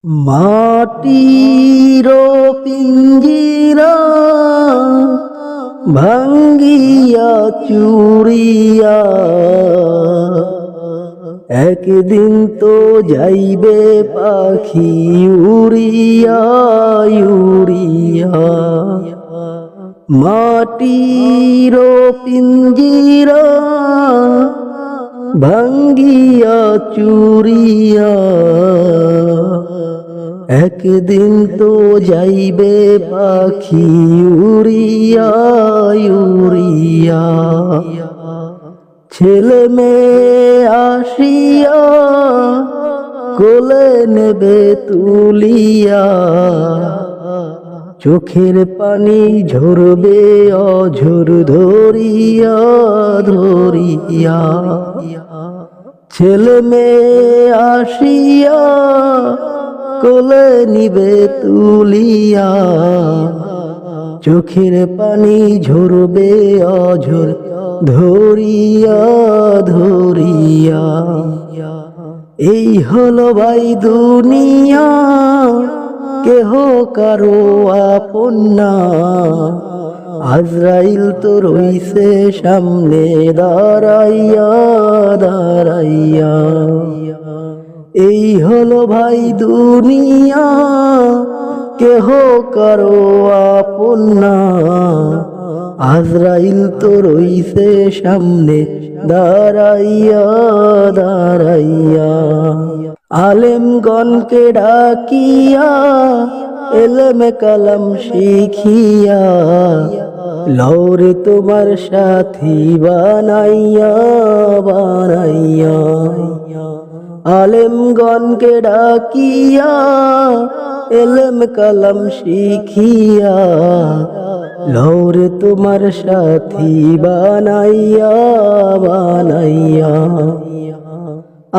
মাটির পিঞ্জিরা ভাঙ্গিয়া চুরিয়া একদিন তো যাইবে পাখি উড়িয়া উড়িয়া। মাটির পিঞ্জিরা ভাঙ্গিয়া চুরিয়া একদিন তো যাইবে পাখি উড়িয়া উড়িয়া। ছেলে মেয়ে আসিয়া কোলে নেবে তুলিয়া চোখের পানি ঝরবে অঝর ধরিয়া ধরিয়া। ছেলে মেয়ে আসিয়া কোলে নিবে তুলিয়া চোখের পানি ঝরবে অঝর ধরিয়া ধরিয়া। এই হলো ভাই দুনিয়া, কেহ কারো আপন না। আজরাইল তো রইছে সামনে দাঁড়াইয়া দাঁড়াইয়া। এই হলো ভাই দুনিয়া, কেহ কারো আপন না। আজরাইল তো রইছে সামনে দাঁড়াইয়া দাঁড়াইয়া। আলেমগণকে ডাকিয়া এলেমে কালাম শিখিয়া লওরে তোমার সাথী বানাইয়া বানাইয়া। আলেমগণকে ডাকিয়া এলেম কালাম শিখিয়া লওরে তোমার সাথী বানাইয়া বানাইয়া।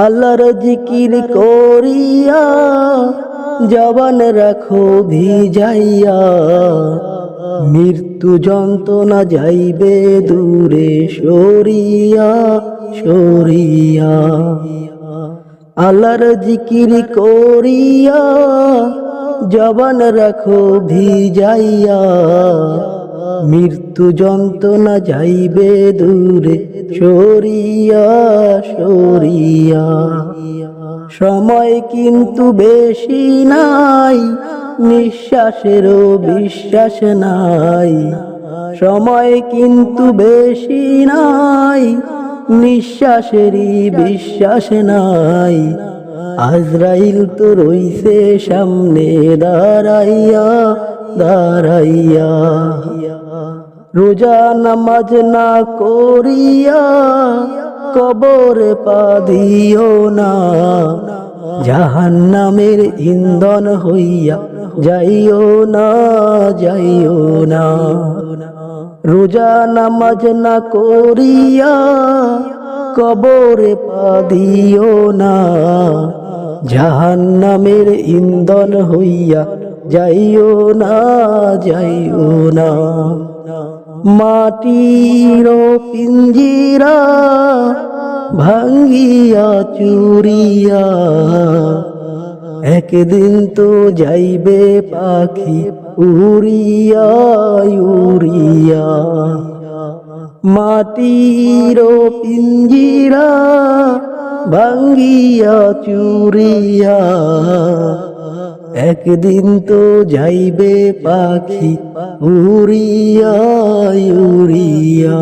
আল্লাহর জিকির করিয়া জবান রাখো ভিজাইয়া মৃত্যু যন্ত্রণা যাইবে দূরে সরিয়া সরিয়া। আল্লাহর জিকির করিয়া জবান রাখো ভিজাইয়া মৃত্যু যন্ত্রণা যাইবে দূরে সরিয়া সরিয়া। সময় কিন্তু বেশি নাই, নিঃশ্বাসেরও বিশ্বাস নাই। সময় কিন্তু বেশি নাই, নিঃশ্বাসেরই বিশ্বাস নাই। আজরাইল তো রইছে সামনে দাঁড়াইয়া দাঁড়াইয়া। রোজা নামাজ না করিয়া কবরে পা দিও না, জাহান্নামের ইন্ধন হইয়া যাইও না যাইও না। রোজা নামাজ না করিয়া কবরে পা দিও না, জাহান্নামের ইন্ধন হইয়া যাইও না যাইও না। মাটির পিঞ্জিরা ভাঙ্গিয়া চুরিয়া একদিন তো যাইবে পাখি উড়িয়া উড়িয়া। মাটির পিঞ্জিরা ভাঙ্গিয়া চুরিয়া একদিন তো যাইবে পাখি উড়িয়া উড়িয়া।